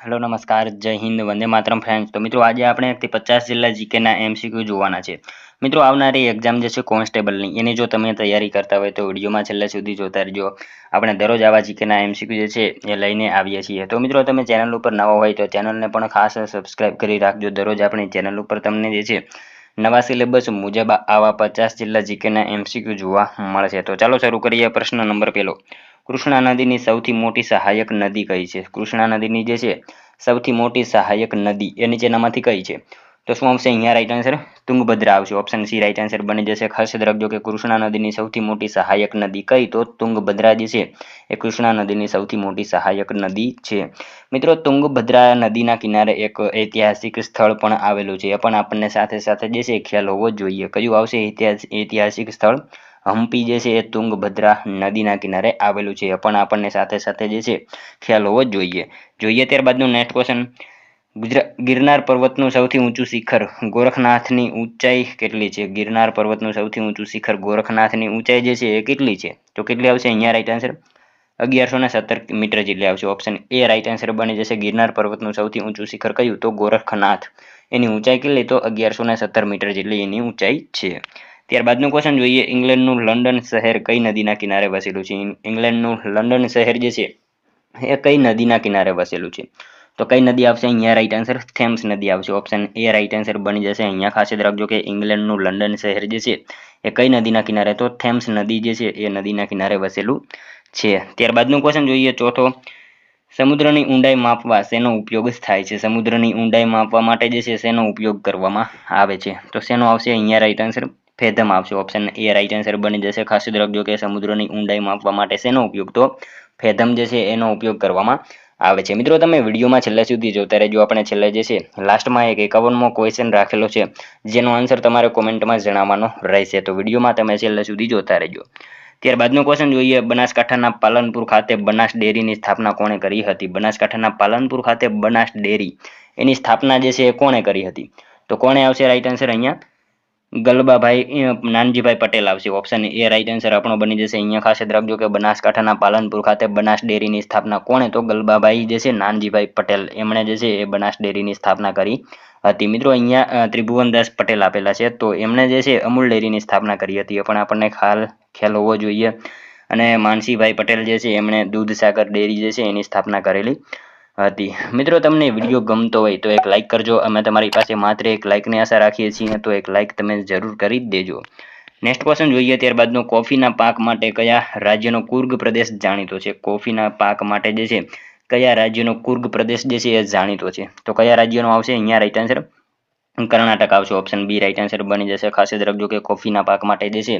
Hello નમસ્કાર જય Hind Vande Mataram friends તો મિત્રો આજે આપણે 1 થી 50 જિલ્લા જીકેના એમસીક્યુ જોવાના છે મિત્રો આવનારી એક્ઝામ જે છે કોન્સ્ટેબલની એની જો તમે તૈયારી કરતા હોય તો વિડીયોમાં છેલ્લે સુધી જોતા રહેજો આપણે દરરોજ આવા જીકેના એમસીક્યુ જે છે એ લઈને આવીએ છીએ તો મિત્રો તમે ચેનલ ઉપર નવા હોય તો ચેનલને પણ ખાસ સબસ્ક્રાઇબ કરી રાખજો દરરોજ આપણી ચેનલ ઉપર તમને જે છે નવા સિલેબસ મુજબ આવા 50 જિલ્લા જીકેના એમસીક્યુ જોવા મળશે તો ચાલો શરૂ કરીએ પ્રશ્ન નંબર પહેલો કૃષ્ણા નદીની સૌથી મોટી સહાયક નદી કઈ છે કૃષ્ણા નદીની જે છે સૌથી મોટી સહાયક નદી એ નીચેનામાંથી કઈ છે તો શું આવશે અહીંયા રાઈટ આન્સર તુંગભદ્રા આવશે ઓપ્શન સી રાઈટ આન્સર બની જશે ખાસ યાદ રાખજો કે કૃષ્ણા નદીની સૌથી મોટી સહાયક નદી કઈ તો તુંગભદ્રા જે છે એ કૃષ્ણા નદીની સૌથી મોટી સહાયક નદી છે મિત્રો તુંગભદ્રા નદીના કિનારે એક ઐતિહાસિક સ્થળ પણ આવેલું છે એ પણ આપણને સાથે સાથે જે છે ખ્યાલ હોવો જોઈએ કયું આવશે ઐતિહાસિક સ્થળ હમ્પી જે છે એ તુંગભદ્રા નદીના કિનારે આવેલું છે એ પણ આપણને સાથે સાથે જે છે ખ્યાલ હોવો જોઈએ ત્યારબાદનું નેક્સ્ટ ક્વેશ્ચન ગિરનાર પર્વતનું સૌથી ઊંચું શિખર ગોરખનાથની ઊંચાઈ કેટલી છે ગિરનાર પર્વતનું સૌથી ઊંચું શિખર ગોરખનાથની ઊંચાઈ જે છે એ કેટલી છે તો કેટલી આવશે અહીંયા રાઈટ આન્સર 1117 મીટર જેટલી આવશે ઓપ્શન એ રાઈટ આન્સર બની જશે ગિરનાર પર્વતનું સૌથી ઊંચું શિખર કયું તો ગોરખનાથ એની ઊંચાઈ કેટલી તો 1117 મીટર જેટલી એની ઊંચાઈ છે ત્યારબાદનું ક્વેશ્ચન જોઈએ ઇંગ્લેન્ડનું લંડન શહેર કઈ નદીના કિનારે વસેલું છે ઇંગ્લેન્ડનું લંડન શહેર જે છે એ કઈ નદીના કિનારે વસેલું છે તો કઈ નદી આવશે અહીંયા રાઈટ આન્સર થેમ્સ નદી આવશે ઓપ્શન એ રાઈટ આન્સર બની જશે અહીંયા ખાસ યાદ રાખજો કે ઇંગ્લેન્ડનું લંડન શહેર જે છે એ કઈ નદીના કિનારે તો થેમ્સ નદી જે છે એ નદીના કિનારે વસેલું છે ત્યારબાદનું ક્વેશ્ચન જોઈએ ચોથો સમુદ્રની ઊંડાઈ માપવા શેનો ઉપયોગ થાય છે સમુદ્રની ઊંડાઈ માપવા માટે જે છે શેનો ઉપયોગ કરવામાં આવે છે તો શેનો આવશે અહીંયા રાઈટ આન્સર ફેધમ આવશે ઓપ્શન એ રાઈટ આન્સર બની જશે ખાસ યાદ રાખજો કે સમુદ્રની ઊંડાઈ માપવા માટે શેનો ઉપયોગ તો ફેધમ જે છે એનો ઉપયોગ કરવામાં આવે છે મિત્રો તમે વિડીયોમાં છેલ્લે સુધી જોતા રહેજો આપણે છેલ્લે જે છે લાસ્ટમાં એક 51મો ક્વેશ્ચન રાખેલો છે જેનો આન્સર તમારે કોમેન્ટમાં જણાવવાનો રહેશે તો વિડીયોમાં તમે છેલ્લે સુધી જોતા રહેજો ત્યારબાદનો ક્વેશ્ચન જોઈએ બનાસકાંઠાના પાલનપુર ખાતે બનાસ ડેરીની સ્થાપના કોણે કરી હતી બનાસકાંઠાના પાલનપુર ખાતે બનાસ ડેરી એની સ્થાપના જે છે એ કોણે કરી હતી તો કોણે આવશે રાઈટ આન્સર અહીંયા ગલબાભાઈ નાનજીભાઈ પટેલ આવશે ઓપ્શન એ રાઈટ આન્સર આપણો બની જશે અહીંયા ખાસ યાદ રાખજો કે બનાસકાંઠાના પાલનપુર ખાતે બનાસ ડેરીની સ્થાપના કોણે તો ગલબાભાઈ જે છે નાનજીભાઈ પટેલ એમણે જે છે એ બનાસ ડેરીની સ્થાપના કરી હતી મિત્રો અહીંયા ત્રિભુવનદાસ પટેલ આપેલા છે તો એમણે જે છે અમૂલ ડેરીની સ્થાપના કરી હતી એ પણ આપણને ખ્યાલ હોવો જોઈએ અને માનસીભાઈ પટેલ જે છે એમણે દૂધસાગર ડેરી જે છે એની સ્થાપના કરેલી હતી મિત્રો તમને વિડીયો ગમતો હોય તો એક લાઇક કરજો અમે તમારી પાસે માત્ર એક લાઇકની આશા રાખીએ છીએ તો એક લાઇક તમે જરૂર કરી દેજો નેક્સ્ટ ક્વેશ્ચન જોઈએ ત્યારબાદનો કોફીના પાક માટે કયા રાજ્યનો કુર્ગ પ્રદેશ જાણીતો છે કોફીના પાક માટે જે છે કયા રાજ્યનો કુર્ગ પ્રદેશ જે છે એ જાણીતો છે તો કયા રાજ્યનો આવશે અહીંયા રાઈટ આન્સર કર્ણાટક આવશે ઓપ્શન બી રાઈટ આન્સર બની જશે ખાસ યાદ રાખજો કે કોફીના પાક માટે જે છે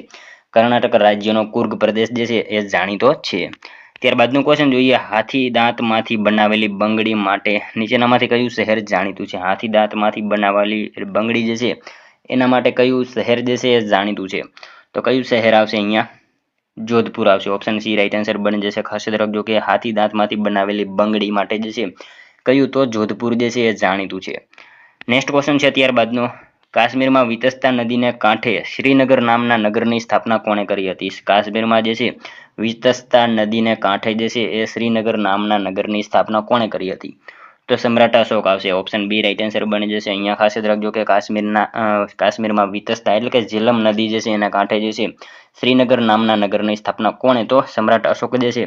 કર્ણાટક રાજ્યનો કુર્ગ પ્રદેશ જે છે એ જાણીતો છે ત્યારબાદનું ક્વેશ્ચન જોઈએ હાથી દાંતમાંથી બનાવેલી બંગડી માટે નીચેનામાંથી કયું શહેર જાણીતું છે હાથી દાંતમાંથી બનાવેલી બંગડી જે છે એના માટે કયું શહેર જે છે એ જાણીતું છે તો કયું શહેર આવશે અહીંયા જોધપુર આવશે ઓપ્શન સી રાઈટ આન્સર બની જશે ખાસ યાદ રાખજો કે હાથી દાંતમાંથી બનાવેલી બંગડી માટે જે છે કયું તો જોધપુર જે છે એ જાણીતું છે નેક્સ્ટ ક્વેશ્ચન છે ત્યારબાદનો કાશ્મીરમાં વિતસ્તા નદીને કાંઠે શ્રીનગર નામના નગરની સ્થાપના કોણે કરી હતી કાશ્મીરમાં જે છે વિતસ્તા નદીને કાંઠે જે છે એ શ્રીનગર નામના નગરની સ્થાપના કોણે કરી હતી તો સમ્રાટ અશોક આવશે ઓપ્શન બી રાઈટ આન્સર બની જશે અહીંયા ખાસ યાદ રાખજો કે કાશ્મીરમાં વિતસ્તા એટલે કે ઝેલમ નદી જે છે એના કાંઠે જે છે શ્રીનગર નામના નગરની સ્થાપના કોણે તો સમ્રાટ અશોક જે છે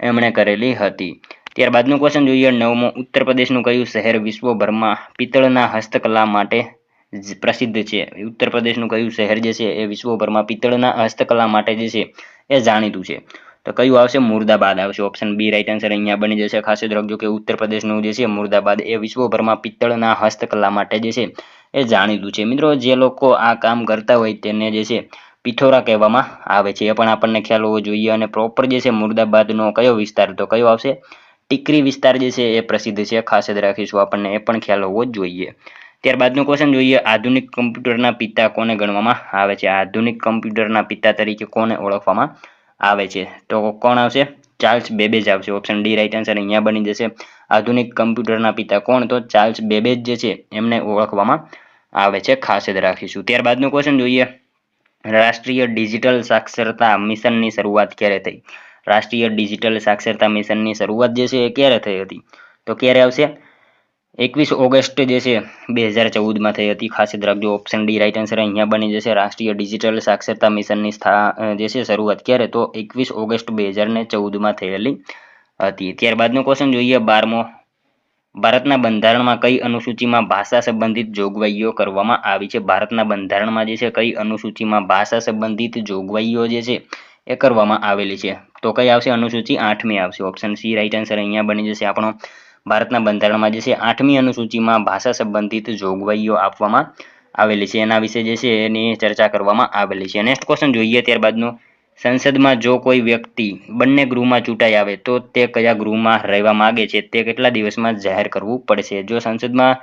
એમણે કરેલી હતી ત્યારબાદનું ક્વેશ્ચન જોઈએ નવમો ઉત્તર પ્રદેશનું કયું શહેર વિશ્વભરમાં પિત્તળના હસ્તકલા માટે પ્રસિદ્ધ છે ઉત્તર પ્રદેશનું કયું શહેર જે છે એ વિશ્વભરમાં પિત્તળના હસ્તકલા માટે જે છે એ જાણીતું છે તો કયું આવશે મુર્દાબાદ આવશે ઓપ્શન બી રાઈટ આન્સર અહીંયા બની જશે ખાસ યાદ રાખજો કે ઉત્તર પ્રદેશનું જે છે મુર્દાબાદ એ વિશ્વભરમાં પિત્તળના હસ્તકલા માટે જે છે એ જાણીતું છે મિત્રો જે લોકો આ કામ કરતા હોય તેને જે છે પિથોરા કહેવામાં આવે છે એ પણ આપણને ખ્યાલ હોવો જોઈએ અને પ્રોપર જે છે મુર્દાબાદનો કયો વિસ્તાર તો કયો આવશે ટીકરી વિસ્તાર જે છે એ પ્રસિદ્ધ છે ખાસ યાદ રાખીશું આપણને એ પણ ખ્યાલ હોવો જોઈએ ત્યારબાદનું ક્વેશ્ચન જોઈએ આધુનિક કમ્પ્યુટરના પિતા કોને ગણવામાં આવે છે આધુનિક કમ્પ્યુટરના પિતા તરીકે કોને ઓળખવામાં આવે છે તો કોણ આવશે ચાર્લ્સ બેબેજ આવશે ઓપ્શન ડી રાઈટ આન્સર અહીંયા બની જશે આધુનિક કમ્પ્યુટરના પિતા કોણ તો ચાર્લ્સ બેબેજ જે છે એમને ઓળખવામાં આવે છે ખાસ યાદ રાખીશું ત્યારબાદનું ક્વેશ્ચન જોઈએ રાષ્ટ્રીય ડિજિટલ સાક્ષરતા મિશનની શરૂઆત ક્યારે થઈ રાષ્ટ્રીય ડિજિટલ સાક્ષરતા મિશનની શરૂઆત જે છે એ ક્યારે થઈ હતી તો ક્યારે આવશે 21 ઓગસ્ટ જે છે 2014માં થઈ હતી. ખાસ યાદ રાખજો. ઓપ્શન ડી રાઈટ આન્સર અહીંયા બની જશે. રાષ્ટ્રીય ડિજિટલ સાક્ષરતા મિશનની જે છે શરૂઆત ક્યારે? તો 21 ઓગસ્ટ 2014માં થયેલી હતી. ત્યારબાદનો ક્વેશ્ચન જોઈએ 12મો. ભારતના બંધારણમાં કઈ અનુસૂચિમાં ભાષા સંબંધિત જોગવાઈઓ કરવામાં આવી છે? ભારતના બંધારણમાં જે છે કઈ અનુસૂચિમાં ભાષા સંબંધિત જોગવાઈઓ જે છે એ કરવામાં આવેલી છે? તો કઈ આવશે? અનુસૂચિ 8મી આવશે. ઓપ્શન સી રાઈટ આન્સર અહીંયા બની જશે આપણો. ભારતના બંધારણમાં જે છે 8મી અનુસૂચિમાં ભાષા સંબંધિત જોગવાઈઓ આપવામાં આવેલી છે. એના વિશે જે છે એની ચર્ચા કરવામાં આવેલી છે. નેક્સ્ટ ક્વેશ્ચન જોઈએ ત્યારબાદનો. સંસદમાં જો કોઈ વ્યક્તિ બંને ગૃહમાં ચૂંટાઈ આવે તો તે કયા ગૃહમાં રહેવા માંગે છે તે કેટલા દિવસમાં જાહેર કરવું પડશે? જો સંસદમાં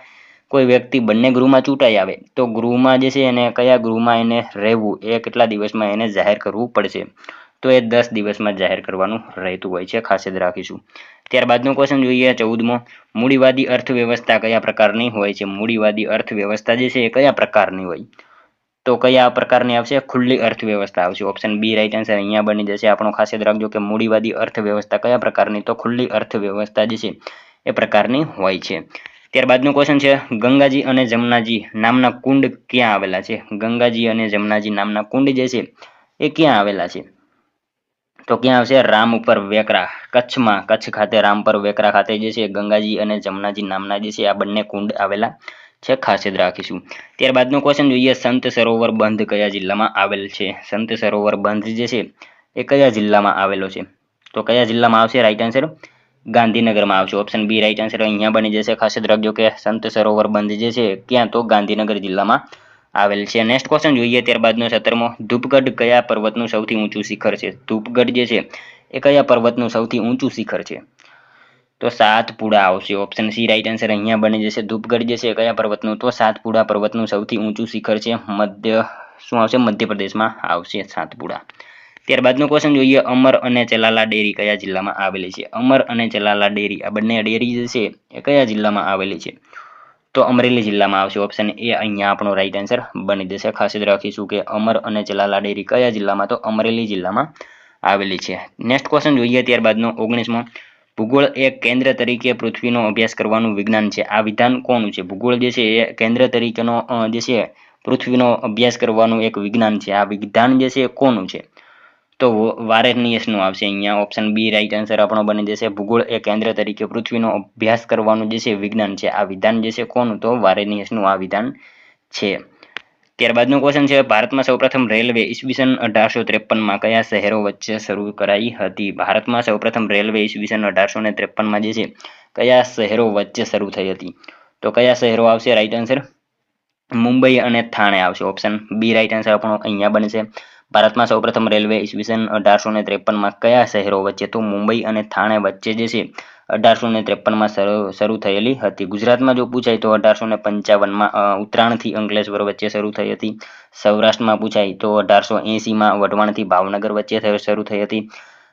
કોઈ વ્યક્તિ બંને ગૃહમાં ચૂંટાઈ આવે તો ગૃહમાં જે છે એને કયા ગૃહમાં એને રહેવું એ કેટલા દિવસમાં એને જાહેર કરવું પડશે? તો એ 10 દિવસમાં જાહેર કરવાનું રહેતું હોય છે. ખાસ યાદ રાખીશું. ત્યારબાદનો ક્વેશ્ચન જોઈએ 14મો. મૂડીવાદી અર્થવ્યવસ્થા કયા પ્રકારની હોય છે? મૂડીવાદી અર્થવ્યવસ્થા જે છે એ કયા પ્રકારની હોય? તો કયા પ્રકારની આવશે? ખુલ્લી અર્થવ્યવસ્થા આવશે. ઓપ્શન બી રાઈટ આન્સર અહીંયા બની જશે આપણો. ખાસ યાદ રાખજો કે મૂડીવાદી અર્થવ્યવસ્થા કયા પ્રકારની? તો ખુલ્લી અર્થવ્યવસ્થા જે છે એ પ્રકારની હોય છે. ત્યારબાદનો ક્વેશ્ચન છે ગંગાજી અને જમનાજી નામના કુંડ ક્યાં આવેલા છે? ગંગાજી અને જમનાજી નામના કુંડ જે છે એ ક્યાં આવેલા છે? તો ક્યાં આવશે? રામપર વેકરા, કચ્છમાં. કચ્છ ખાતે રામપર વેકરા ખાતે જે છે ગંગાજી અને જમનાજી નામના જે છે આ બંને કુંડ આવેલા છે. ખાસ યાદ રાખીશું. ત્યારબાદનો ક્વેશ્ચન જોઈએ સંત સરોવર બંધ કયા જિલ્લામાં આવેલ છે? સંત સરોવર બંધ જે છે એ કયા જિલ્લામાં આવેલો છે? તો કયા જિલ્લામાં આવશે? રાઈટ આન્સર ગાંધીનગરમાં આવશે. ઓપ્શન બી રાઈટ આન્સર અહીંયા બની જશે. ખાસ યાદ રાખજો કે સંત સરોવર બંધ જે છે ક્યાં? તો ગાંધીનગર જિલ્લામાં આવેલ છે. નેક્સ્ટ ક્વેશ્ચન જોઈએ ત્યારબાદનો 17મો. ધૂપગઢ કયા પર્વતનું સૌથી ઊંચું શિખર છે? ધૂપગઢ જે છે એ કયા પર્વતનું સૌથી ઊંચું શિખર છે? તો સાતપુડા આવશે. ઓપ્શન સી રાઈટ આન્સર અહીંયા બની જશે. ધૂપગઢ જે છે કયા પર્વતનું? તો સાતપુડા પર્વતનું સૌથી ઊંચું શિખર છે. શું આવશે? મધ્યપ્રદેશમાં આવશે સાતપુડા. ત્યારબાદનો ક્વેશ્ચન જોઈએ અમર અને ચલાલા ડેરી કયા જિલ્લામાં આવેલી છે? અમર અને ચલાલા ડેરી આ બંને ડેરી જે છે એ કયા જિલ્લામાં આવેલી છે? તો અમરેલી જિલ્લામાં આવશે. ઓપ્શન એ અહીંયા આપણો રાઈટ આન્સર બની જશે. ખાસ યાદ રાખીશું કે અમર અને ચલાલા ડેરી કયા જિલ્લામાં? તો અમરેલી જિલ્લામાં આવેલી છે. નેક્સ્ટ ક્વેશ્ચન જોઈએ ત્યારબાદનો 19મો. ભૂગોળ એક કેન્દ્ર તરીકે પૃથ્વીનો અભ્યાસ કરવાનું વિજ્ઞાન છે. આ વિધાન કોનું છે? ભૂગોળ જે છે એ કેન્દ્ર તરીકેનો જે છે પૃથ્વીનો અભ્યાસ કરવાનું એક વિજ્ઞાન છે. આ વિધાન જે છે એ કોનું છે? તો વારેનિયસનું આવશે અહીંયા. ઓપ્શન બી રાઈટ આન્સર આપણો બની જશે. ભૂગોળ એ કેન્દ્ર તરીકે પૃથ્વીનો અભ્યાસ કરવાનું જે છે વિજ્ઞાન છે. આ વિધાન જે છે કોનું? તો વારેનિયસનું આ વિધાન છે. ત્યારબાદનો ક્વેશ્ચન છે ભારતમાં સૌપ્રથમ રેલવે ઈસવીસન 1853માં કયા શહેરો વચ્ચે શરૂ કરાઈ હતી? ભારતમાં સૌપ્રથમ રેલવે ઈસવીસન 1853માં જે છે કયા શહેરો વચ્ચે શરૂ થઈ હતી? તો કયા શહેરો આવશે? રાઈટ આન્સર મુંબઈ અને થાણે આવશે. ઓપ્શન બી રાઈટ આન્સર આપણો અહીંયા બનશે. ભારતમાં સૌપ્રથમ રેલવે ઈસવીસન 1853માં કયા શહેરો વચ્ચે? તો મુંબઈ અને થાણે વચ્ચે જે છે 1853માં શરૂ થયેલી હતી. ગુજરાતમાં જો પૂછાય તો 1855માં ઉત્તરાયણથી અંકલેશ્વર વચ્ચે શરૂ થઈ હતી. સૌરાષ્ટ્રમાં પૂછાય તો 1880માં વઢવાણથી ભાવનગર વચ્ચે શરૂ થઈ હતી.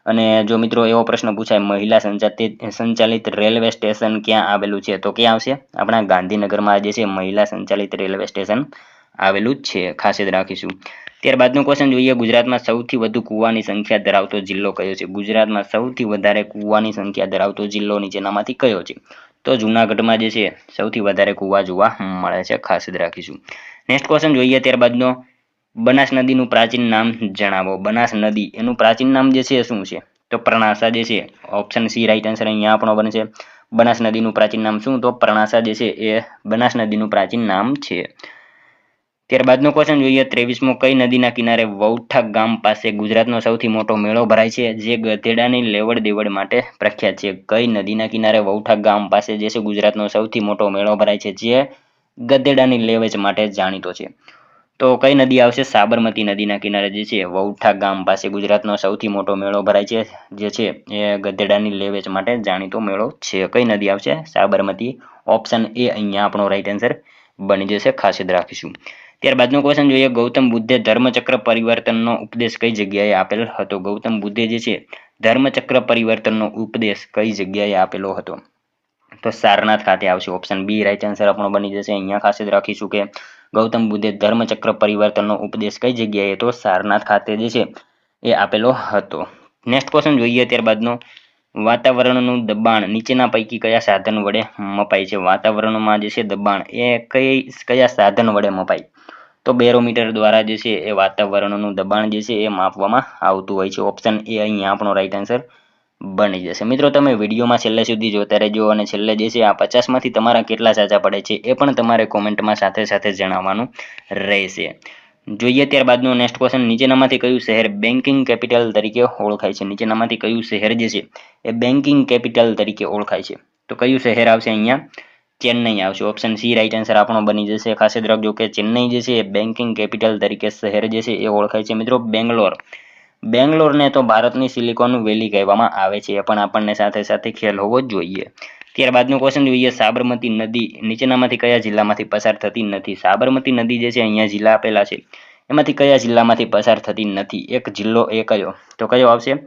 અને જો મિત્રો એવો પ્રશ્ન પૂછાય મહિલા સંચાલિત રેલવે સ્ટેશન ક્યાં આવેલું છે? તો ક્યાં આવશે? આપણા ગાંધીનગરમાં જે છે મહિલા સંચાલિત રેલવે સ્ટેશન આવેલું જ છે. ખાસ યાદ રાખીશું. ત્યારબાદનો ક્વેશ્ચન જોઈએ ગુજરાતમાં સૌથી વધુ કૂવાની સંખ્યા ધરાવતો જિલ્લો કયો છે? ગુજરાતમાં સૌથી વધારે કૂવાની સંખ્યા ધરાવતો જિલ્લો નીચેનામાંથી કયો છે? તો જૂનાગઢમાં જે છે સૌથી વધારે કૂવા જોવા મળે છે. ખાસ યાદ રાખીશું. નેક્સ્ટ ક્વેશ્ચન જોઈએ ત્યારબાદનો બનાસ નદીનું પ્રાચીન નામ જણાવો. બનાસ નદી એનું પ્રાચીન નામ જે છે શું છે? તો પ્રણાસા જે છે. ઓપ્શન સી રાઈટ આન્સર અહીંયા આપણો બનશે. બનાસ નદીનું પ્રાચીન નામ શું? તો પ્રણાસા જે છે એ બનાસ નદીનું પ્રાચીન નામ છે. ત્યારબાદનો ક્વેશ્ચન જોઈએ 23મો. કઈ નદીના કિનારે વૌઠા ગામ પાસે ગુજરાતનો સૌથી મોટો મેળો ભરાય છે જે ગધેડાની લેવડ દેવડ માટે પ્રખ્યાત છે? કઈ નદીના કિનારે વૌઠા ગામ પાસે જે છે ગુજરાતનો સૌથી મોટો મેળો ભરાય છે જે ગધેડાની લેવેચ માટે જાણીતો છે? તો કઈ નદી આવશે? સાબરમતી નદીના કિનારે જે છે વૌઠા ગામ પાસે ગુજરાતનો સૌથી મોટો મેળો ભરાય છે જે છે એ ગધેડાની લેવેચ માટે જાણીતો મેળો છે. કઈ નદી આવશે? સાબરમતી. ઓપ્શન એ અહીંયા આપણો રાઈટ આન્સર બની જશે. ખાસ યાદ રાખીશું. ત્યારબાદનો ક્વેશ્ચન જોઈએ ગૌતમ બુદ્ધે ધર્મચક્ર પરિવર્તનનો ઉપદેશ કઈ જગ્યાએ આપેલ હતો? ગૌતમ બુદ્ધે જે છે ધર્મચક્ર પરિવર્તનનો ઉપદેશ કઈ જગ્યાએ આપેલો હતો? તો સારનાથ ખાતે આવશે. ઓપ્શન બી રાઈટ આન્સર આપણો બની જશે. અહીંયા ખાસ યાદ રાખીશું કે ગૌતમ બુદ્ધે ધર્મચક્ર પરિવર્તનનો ઉપદેશ કઈ જગ્યાએ? તો સારનાથ ખાતે જે છે એ આપેલો હતો. નેક્સ્ટ ક્વેશ્ચન જોઈએ ત્યારબાદનો વાતાવરણનું દબાણ નીચેના પૈકી કયા સાધન વડે મપાય છે? વાતાવરણમાં જે છે દબાણ એ કયા સાધન વડે મપાય? તો બેરોમીટર દ્વારા જે છે એ વાતાવરણનું દબાણ જે છે એ માપવામાં આવતું હોય છે. ઓપ્શન એ અહીંયા આપણો રાઈટ આન્સર બની જશે. મિત્રો તમે વિડીયોમાં છેલ્લે સુધી જોતા રહેજો અને છેલ્લે જે છે આ 50માંથી તમારા કેટલા સાચા પડે છે એ પણ તમારે કોમેન્ટમાં સાથે સાથે જણાવવાનું રહેશે. જોઈએ ત્યારબાદનો નેક્સ્ટ ક્વેશ્ચન, નીચેનામાંથી કયું શહેર બેન્કિંગ કેપિટલ તરીકે ઓળખાય છે? નીચેનામાંથી કયું શહેર જે છે એ બેન્કિંગ કેપિટલ તરીકે ઓળખાય છે? તો કયું શહેર આવશે અહીંયા? ચેન્નઈ આવશે. ઓપ્શન સી રાઈટ આન્સર આપણો બની જશે. ખાસ યાદ રાખજો કે ચેન્નઈ જે છે એ બેન્કિંગ કેપિટલ તરીકે શહેર જે છે એ ઓળખાય છે. મિત્રો બેંગ્લોરને તો ભારતની સિલિકોન વેલી કહેવામાં આવે છે, એ પણ આપણને સાથે સાથે ખ્યાલ હોવો જ જોઈએ. ત્યારબાદનો ક્વેશ્ચન જોઈએ, સાબરમતી નદી નીચેનામાંથી કયા જિલ્લામાંથી પસાર થતી નથી? સાબરમતી નદી જે છે અહીંયા જિલ્લા આપેલા છે, એમાંથી કયા જિલ્લામાંથી પસાર થતી નથી? એક જિલ્લો એ કયો? તો કયો આવશે?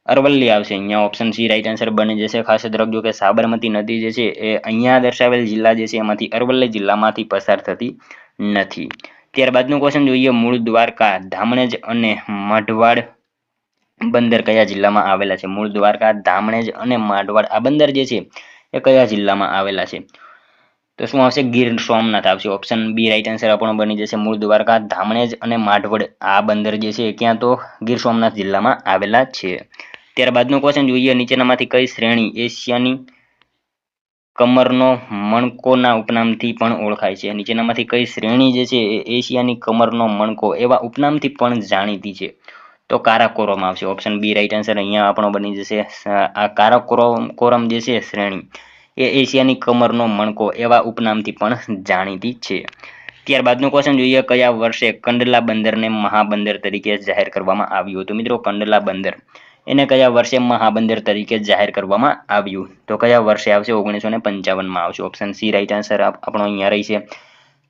અરવલ્લી આવશે. અહીંયા ઓપ્શન સી રાઈટ આન્સર બની જશે. ખાસ યાદ રાખજો કે સાબરમતી નદી જે છે એ અહીંયા દર્શાવેલ જિલ્લા જે છે એમાંથી અરવલ્લી જિલ્લામાંથી પસાર થતી નથી. ત્યારબાદનો ક્વેશ્ચન જોઈએ, મૂળ દ્વારકા, ધામણેજ અને માઢવાડ બંદર કયા જિલ્લામાં આવેલા છે? મૂળ દ્વારકા, ધામણેજ અને માઢવાડ આ બંદર જે છે એ કયા જિલ્લામાં આવેલા છે? તો શું આવશે? ગીર સોમનાથ આવશે. ઓપ્શન બી રાઈટ આન્સર આપણો બની જશે. મૂળ દ્વારકા, ધામણેજ અને માઢવડ આ બંદર જે છે ક્યાં? તો ગીર સોમનાથ જિલ્લામાં આવેલા છે. ત્યારબાદનો ક્વેશ્ચન જોઈએ, નીચેનામાંથી કઈ શ્રેણી એશિયાની કમરનો મણકોના ઉપનામથી પણ ઓળખાય છે? નીચેનામાંથી કઈ શ્રેણી જે છે એ એશિયાની કમરનો મણકો એવા ઉપનામથી પણ જાણીતી છે? તો કારાકોરમ આવશે. ઓપ્શન બી રાઈટ આન્સર અહીંયા આપણો બની જશે. આ કારાકોરમ જે છે શ્રેણી એ એશિયાની કમરનો મણકો એવા ઉપનામથી પણ જાણીતી છે. ત્યારબાદનો ક્વેશ્ચન જોઈએ, કયા વર્ષે કંડલા બંદરને મહાબંદર તરીકે જાહેર કરવામાં આવ્યું હતું? મિત્રો કંડલા બંદર એને કયા વર્ષે મહાબંદર તરીકે જાહેર કરવામાં આવ્યું? તો કયા વર્ષે આવશે? 1955માં આવશે. ઓપ્શન સી રાઈટ આન્સર આપણો અહીંયા રહી છે.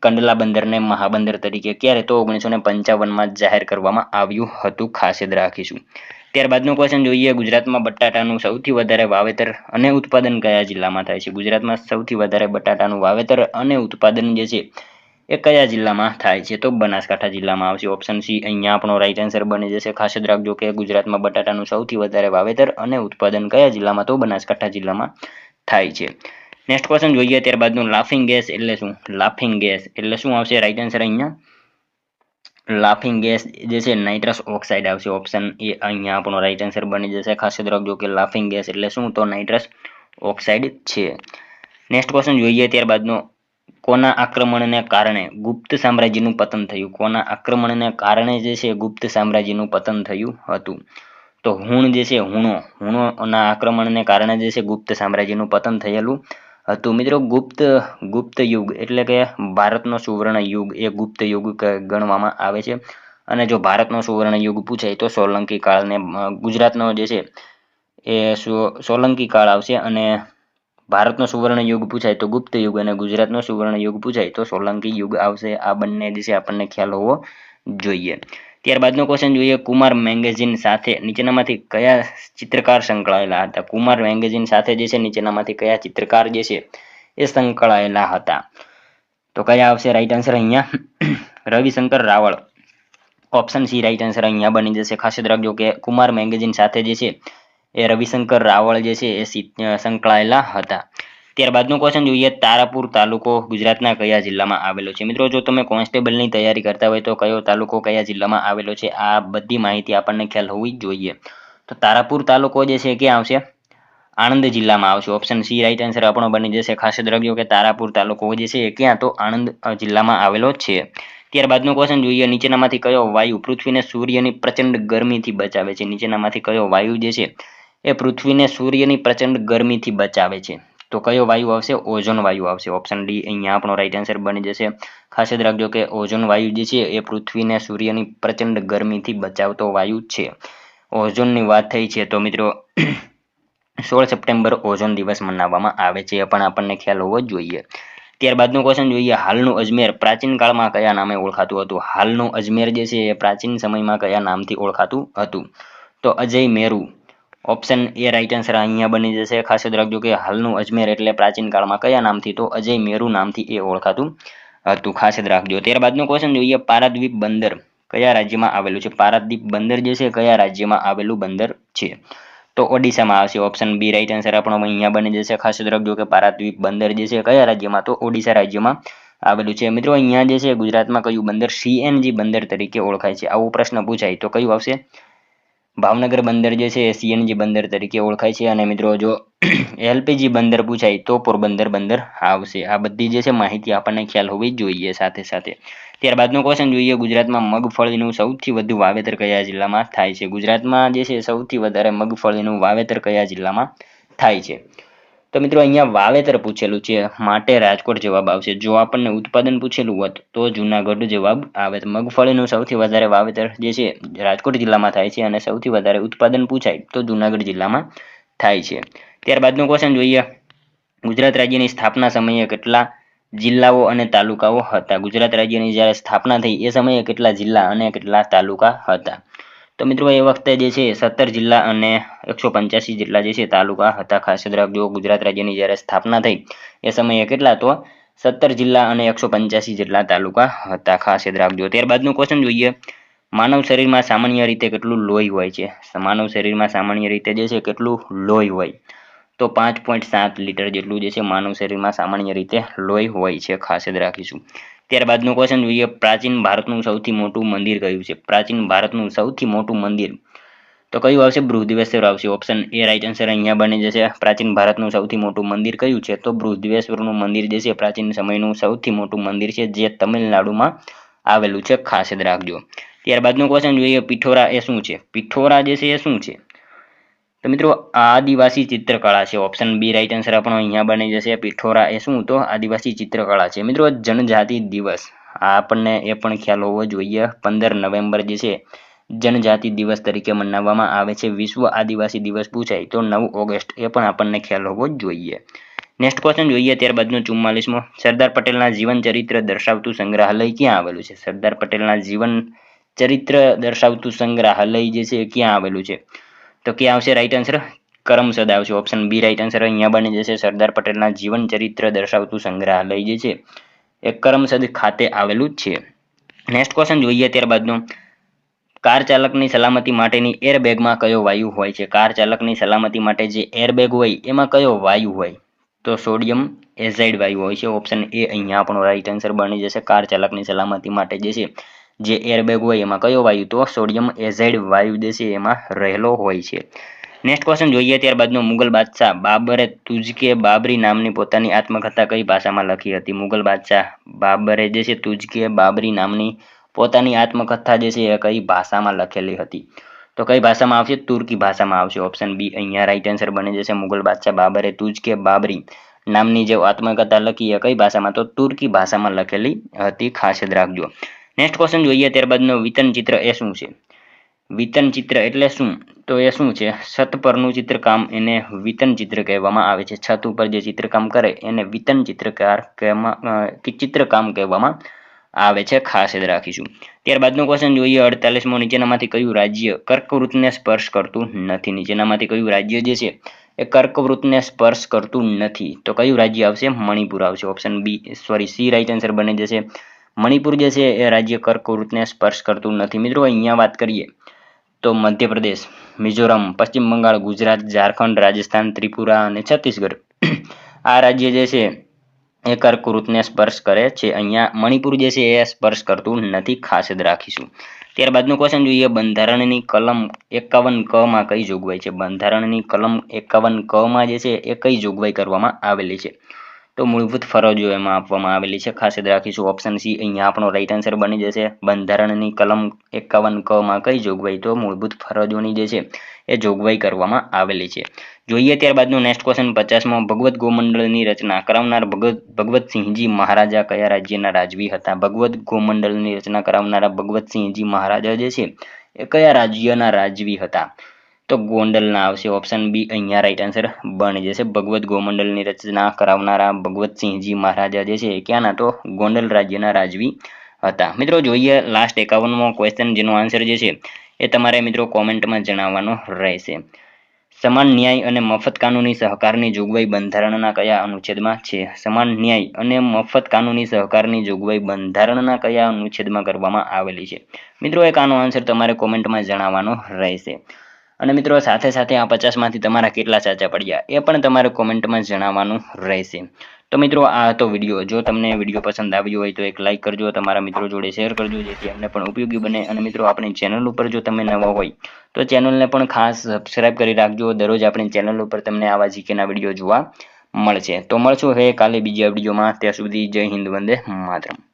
કંડલા બંદરને મહાબંદર તરીકે ક્યારે? તો 1955માં જાહેર કરવામાં આવ્યું હતું. ખાસ યાદ રાખીશું. ત્યારબાદનો ક્વેશ્ચન જોઈએ, ગુજરાતમાં બટાટાનું સૌથી વધારે વાવેતર અને ઉત્પાદન કયા જિલ્લામાં થાય છે? ગુજરાતમાં સૌથી વધારે બટાટાનું વાવેતર અને ઉત્પાદન જે છે એ કયા જિલ્લામાં થાય છે? તો બનાસકાંઠા જિલ્લામાં આવશે. ઓપ્શન સી અહીંયા આપણો રાઈટ આન્સર બની જશે. ખાસ યાદ રાખજો કે ગુજરાતમાં બટાટાનું સૌથી વધારે વાવેતર અને ઉત્પાદન કયા જિલ્લામાં? તો બનાસકાંઠા જિલ્લામાં થાય છે. નેક્સ્ટ ક્વેશ્ચન જોઈએ ત્યારબાદનું, લાફિંગ ગેસ એટલે શું? લાફિંગ ગેસ એટલે શું આવશે? રાઈટ આન્સર અહીંયા લાફિંગ ગેસ જે છે નાઇટ્રસ ઓક્સાઇડ આવશે. ઓપ્શન એ અહીંયા આપણો રાઈટ આન્સર બની જશે. ખાસ યાદ રાખજો કે લાફિંગ ગેસ એટલે શું? તો નાઇટ્રસ ઓક્સાઇડ છે. નેક્સ્ટ ક્વેશ્ચન જોઈએ ત્યારબાદનો, કોના આક્રમણને કારણે ગુપ્ત સામ્રાજ્યનું પતન થયું? કોના આક્રમણને કારણે જે છે ગુપ્ત સામ્રાજ્યનું પતન થયું હતું? તો હુણ જે છે હુણોના આક્રમણને કારણે જે છે ગુપ્ત સામ્રાજ્યનું પતન થયેલું હતું. મિત્રો ગુપ્ત યુગ એટલે કે ભારતનો સુવર્ણ યુગ એ ગુપ્ત યુગ ગણવામાં આવે છે. અને જો ભારતનો સુવર્ણ યુગ પૂછાય તો સોલંકી કાળને, ગુજરાતનો જે છે એ સોલંકી કાળ આવશે. અને ભારતનો સુવર્ણ યુગ પૂછાય તો ગુપ્ત યુગ અને ગુજરાતનો સુવર્ણ યુગ પૂછાય તો સોલંકી યુગ આવશે. આ બંને જે છે આપણને ખ્યાલ હોવો જોઈએ. ત્યારબાદનો ક્વેશ્ચન જોઈએ, કુમાર મેગેઝિન સાથે નીચેનામાંથી કયા ચિત્રકાર સંકળાયેલા હતા? કુમાર મેગેઝિન સાથે જે છે નીચેનામાંથી કયા ચિત્રકાર જે છે એ સંકળાયેલા હતા? તો કયા આવશે? રાઈટ આન્સર અહીંયા Ravishankar Raval. Option C right answer અહીંયા બની જશે. ખાસ યાદ રાખજો કે કુમાર મેગેઝિન સાથે જે છે એ રવિશંકર રાવળ જે છે એ સંકળાયેલા હતા. ત્યારબાદનો ક્વેશ્ચન જોઈએ, તારાપુર તાલુકો ગુજરાતના કયા જિલ્લામાં આવેલો છે? મિત્રો જો તમે કોન્સ્ટેબલની તૈયારી કરતા હોય તો કયો તાલુકો કયા જિલ્લામાં આવેલો છે આ બધી માહિતી આપણને ખ્યાલ હોવી જોઈએ. તો તારાપુર તાલુકો જે છે ક્યાં આવશે? આણંદ જિલ્લામાં આવશે. ઓપ્શન સી રાઈટ આન્સર આપણો બની જશે. ખાસ યાદ રાખજો કે તારાપુર તાલુકો જે છે એ ક્યાં? તો આણંદ જિલ્લામાં આવેલો છે. ત્યારબાદનો ક્વેશ્ચન જોઈએ, નીચેનામાંથી કયો વાયુ પૃથ્વીને સૂર્યની પ્રચંડ ગરમીથી બચાવે છે? નીચેનામાંથી કયો વાયુ જે છે એ પૃથ્વીને સૂર્યની પ્રચંડ ગરમીથી બચાવે છે? તો કયો વાયુ આવશે? ઓઝોન વાયુ આવશે. ઓપ્શન ડી અહીંયા આપણો રાઈટ આન્સર બની જશે. ખાસ યાદ રાખજો કે ઓઝોન વાયુ જે છે એ પૃથ્વીને સૂર્યની પ્રચંડ ગરમીથી બચાવતો વાયુ છે. ઓઝોનની વાત થઈ છે તો મિત્રો 16 સપ્ટેમ્બર ઓઝોન દિવસ મનાવવામાં આવે છે, એ પણ આપણને ખ્યાલ હોવો જોઈએ. ત્યારબાદનો ક્વેશ્ચન જોઈએ, હાલનું અજમેર પ્રાચીન કાળમાં કયા નામે ઓળખાતું હતું? હાલનું અજમેર જે છે એ પ્રાચીન સમયમાં કયા નામથી ઓળખાતું હતું? તો Ajay Meru. Option A right answer અહીંયા બની જશે. ખાસ યાદ રાખજો કે હાલનું અજમેર એટલે પ્રાચીન કાળમાં કયા નામથી? તો અજય મેરુ નામથી એ ઓળખાતું હતું. ખાસ યાદ રાખજો. ત્યારબાદનો ક્વેશ્ચન જોઈએ, પારાદીપ બંદર કયા રાજ્યમાં આવેલું છે? પારાદીપ બંદર જે છે કયા રાજ્યમાં આવેલું બંદર છે? તો ઓડિશામાં આવશે ઓપ્શન બી રાઈટ આન્સર આપણો અહીંયા બની જશે. ખાસ યાદ રાખજો કે પારાદીપ બંદર જે છે કયા રાજ્યમાં, તો ઓડિશા રાજ્યમાં આવેલું છે. મિત્રો અહીંયા જે છે ગુજરાતમાં કયું બંદર સીએનજી બંદર તરીકે ઓળખાય છે, આવો પ્રશ્ન પૂછાય તો કયું આવશે? ભાવનગર બંદર જે છે એ સીએનજી બંદર તરીકે ઓળખાય છે. અને મિત્રો જો એલપીજી બંદર પૂછાય તો પોરબંદર બંદર આવશે. આ બધી જે છે માહિતી આપણને ખ્યાલ હોવી જોઈએ સાથે સાથે. ત્યારબાદનો ક્વેશ્ચન જોઈએ, ગુજરાતમાં મગફળીનું સૌથી વધુ વાવેતર કયા જિલ્લામાં થાય છે? ગુજરાતમાં જે છે સૌથી વધારે મગફળીનું વાવેતર કયા જિલ્લામાં થાય છે? તો મિત્રો અહીંયા વાવેતર પૂછેલું છે માટે રાજકોટ જવાબ આવશે. જો આપણને ઉત્પાદન પૂછેલું હોત તો જુનાગઢ જવાબ આવે. મગફળીનું સૌથી વધારે વાવેતર જે છે રાજકોટ જિલ્લામાં થાય છે અને સૌથી વધારે ઉત્પાદન પૂછાય તો જુનાગઢ જિલ્લામાં થાય છે. ત્યારબાદનો ક્વેશ્ચન જોઈએ, ગુજરાત રાજ્યની સ્થાપના સમયે કેટલા જિલ્લાઓ અને તાલુકાઓ હતા? ગુજરાત રાજ્યની જ્યારે સ્થાપના થઈ એ સમયે કેટલા જિલ્લા અને કેટલા તાલુકા હતા? તો મિત્રો એ વખતે જે છે 17 જિલ્લા અને 185 જેટલા જે છે તાલુકા હતા. ખાસ યાદ રાખજો ગુજરાત રાજ્યની જ્યારે સ્થાપના થઈ એ સમયે કેટલા, તો 17 જિલ્લા અને 185 જેટલા તાલુકા હતા. ખાસ યાદ રાખજો. ત્યારબાદનું ક્વેશ્ચન જોઈએ, માનવ શરીરમાં સામાન્ય રીતે કેટલું લોહી હોય છે? માનવ શરીરમાં સામાન્ય રીતે જે છે કેટલું લોહી હોય? તો 5.7 લીટર જેટલું જે છે માનવ શરીરમાં સામાન્ય રીતે લોહી હોય છે. ખાસ યાદ રાખીશું. ત્યારબાદનું ક્વેશ્ચન જોઈએ, પ્રાચીન ભારતનું સૌથી મોટું મંદિર કયું છે? પ્રાચીન ભારતનું સૌથી મોટું મંદિર તો કયું આવશે? બૃહદીશ્વર આવશે. ઓપ્શન એ રાઈટ આન્સર અહીંયા બની જશે. પ્રાચીન ભારતનું સૌથી મોટું મંદિર કયું છે? તો બૃહદીશ્વરનું મંદિર જે છે પ્રાચીન સમયનું સૌથી મોટું મંદિર છે જે તમિલનાડુમાં આવેલું છે. ખાસ યાદ રાખજો. ત્યારબાદનું ક્વેશ્ચન જોઈએ, પિઠોરા એ શું છે? પિઠોરા જે છે એ શું છે? તો મિત્રો આદિવાસી ચિત્રકળા છે. ઓપ્શન બી રાઈટ આન્સર આપણો અહીંયા બની જશે. પિઠોરા એ શું? તો આદિવાસી ચિત્રકળા છે. મિત્રો જનજાતિ દિવસ આપણને એ પણ ખ્યાલ હોવો જોઈએ. 15 નવેમ્બર જે છે જનજાતિ દિવસ તરીકે મનાવવામાં આવે છે. વિશ્વ આદિવાસી દિવસ પૂછાય તો 9 ઓગસ્ટ એ પણ આપણને ખ્યાલ હોવો જોઈએ. નેક્સ્ટ ક્વેશ્ચન જોઈએ ત્યારબાદનો 44મો, સરદાર પટેલના જીવન ચરિત્ર દર્શાવતું સંગ્રહાલય ક્યાં આવેલું છે? સરદાર પટેલના જીવન ચરિત્ર દર્શાવતું સંગ્રહાલય જે છે ક્યાં આવેલું છે? તો ક્યાં આવશે રાઈટ આન્સર? કરમસદ આવશે. ઓપ્શન બી રાઈટ આન્સર અહીંયા બની જશે. સરદાર પટેલના જીવન ચરિત્ર દર્શાવતું સંગ્રહાલય જે છે એ કરમસદ ખાતે આવેલું છે. નેક્સ્ટ ક્વેશ્ચન જોઈએ ત્યારબાદનો, કાર ચાલકની સલામતી માટેની એરબેગમાં કયો વાયુ હોય છે? કાર ચાલકની સલામતી માટે જે એરબેગ હોય એમાં કયો વાયુ હોય? તો સોડિયમ એઝાઇડ વાયુ હોય છે. ઓપ્શન એ અહીંયા આપણો રાઈટ આન્સર બની જશે. કાર ચાલકની સલામતી માટે જે છે જે એરબેગ હોય એમાં કયો વાયુ? તો સોડિયમ એઝાઇડ વાયુ જે છે એમાં રહેલો હોય છે. નેક્સ્ટ ક્વેશ્ચન જોઈએ ત્યારબાદનો, મુગલ બાદશાહ બાબરે તુજકે બાબરી નામની પોતાની આત્મકથા કઈ ભાષામાં લખી હતી? મુગલ બાદશાહ બાબરે જે છે તુજકે બાબરી નામની પોતાની આત્મકથા જે છે એ કઈ ભાષામાં લખેલી હતી? તો કઈ ભાષામાં આવશે? તુર્કી ભાષામાં આવશે. ઓપ્શન બી અહીંયા રાઈટ આન્સર બની જશે. મુગલ બાદશાહ બાબરે તુજકે બાબરી નામની જે આત્મકથા લખી એ કઈ ભાષામાં? તો તુર્કી ભાષામાં લખેલી હતી. ખાસ યાદ રાખજો. નેક્સ્ટ ક્વેશ્ચન જોઈએ ત્યારબાદનો, વિતન ચિત્ર એ શું છે? વિતન ચિત્ર એટલે શું? તો એ શું છે? છત પરનું ચિત્રકામ એને વિતન ચિત્ર કહેવામાં આવે છે. છત ઉપર જે ચિત્રકામ કરે એને વિતન ચિત્રકામ કહેવામાં આવે છે. ખાસ યાદ રાખીશું. ત્યારબાદનો ક્વેશ્ચન જોઈએ 48મો, નીચેનામાંથી કયું રાજ્ય કર્કવૃતને સ્પર્શ કરતું નથી? નીચેનામાંથી કયું રાજ્ય જે છે એ કર્કવૃતને સ્પર્શ કરતું નથી? તો કયું રાજ્ય આવશે? મણિપુર આવશે. ઓપ્શન સી રાઈટ આન્સર બની જશે. મણિપુર જે છે એ રાજ્ય કર્કવૃતને સ્પર્શ કરતું નથી. મિત્રો અહીંયા વાત કરીએ તો મધ્યપ્રદેશ, મિઝોરમ, પશ્ચિમ બંગાળ, ગુજરાત, ઝારખંડ, રાજસ્થાન, ત્રિપુરા અને છત્તીસગઢ આ રાજ્ય જે છે એ કર્કવૃતને સ્પર્શ કરે છે. અહીંયા મણિપુર જે છે એ સ્પર્શ કરતું નથી. ખાસ યાદ રાખીશું. ત્યારબાદનું ક્વેશ્ચન જોઈએ, બંધારણની કલમ 51 ક માં કઈ જોગવાઈ છે? બંધારણની કલમ 51 ક માં જે છે એ કઈ જોગવાઈ કરવામાં આવેલી છે? તો મૂળભૂત ફરજો એમાં આપવામાં આવેલી છે. ખાસ યાદ રાખીશું. ઓપ્શન સી અહીંયા આપણો રાઈટ આન્સર બની જશે. બંધારણની કલમ 51 ક માં કઈ જોગવાઈ? તો મૂળભૂત ફરજોની જે છે એ જોગવાઈ કરવામાં આવેલી છે. જોઈએ ત્યારબાદનો નેક્સ્ટ ક્વેશ્ચન 50મો, ભગવત ગોમંડળની રચના કરાવનાર ભગવતસિંહજી મહારાજા કયા રાજ્યના રાજવી હતા? ભગવત ગોમંડળની રચના કરાવનારા ભગવતસિંહજી મહારાજા જે છે એ કયા રાજ્યના રાજવી હતા? તો ગોંડલના આવશે. ઓપ્શન બી અહીંયા રાઈટ આન્સર બની જશે. ભગવત ગોમંડલની રચના કરાવનારા ભગવતસિંહજી મહારાજા જે છે ક્યાંના? તો ગોંડલ રાજ્યના રાજવી હતા. મિત્રો જોઈએ લાસ્ટ 51મો ક્વેશ્ચન, જેનો આન્સર જે છે એ તમારે મિત્રો કોમેન્ટમાં જણાવવાનો રહેશે. સમાન ન્યાય અને મફત કાનૂની સહકારની જોગવાઈ બંધારણના કયા અનુચ્છેદમાં છે? સમાન ન્યાય અને મફત કાનૂની સહકારની જોગવાઈ બંધારણના કયા અનુચ્છેદમાં કરવામાં આવેલી છે? મિત્રો એક આનો આન્સર તમારે કોમેન્ટમાં જણાવવાનો રહેશે. અને મિત્રો સાથે સાથે આ 50માંથી તમારા કેટલા સાચા પડ્યા એ પણ તમારે કોમેન્ટમાં જણાવવાનું રહેશે. તો મિત્રો આ હતો વિડીયો. જો તમને વિડીયો પસંદ આવ્યો હોય તો એક લાઇક કરજો, તમારા મિત્રો જોડે શેર કરજો જેથી એમને પણ ઉપયોગી બને. અને મિત્રો આપણી ચેનલ ઉપર જો તમે નવા હોય તો ચેનલને પણ ખાસ સબસ્ક્રાઇબ કરી રાખજો. દરરોજ આપણી ચેનલ ઉપર તમને આવા જીકેના વિડીયો જોવા મળશે. તો મળશું હવે કાલે બીજા વિડીયોમાં. ત્યાં સુધી જય હિન્દ, વંદે માતરમ.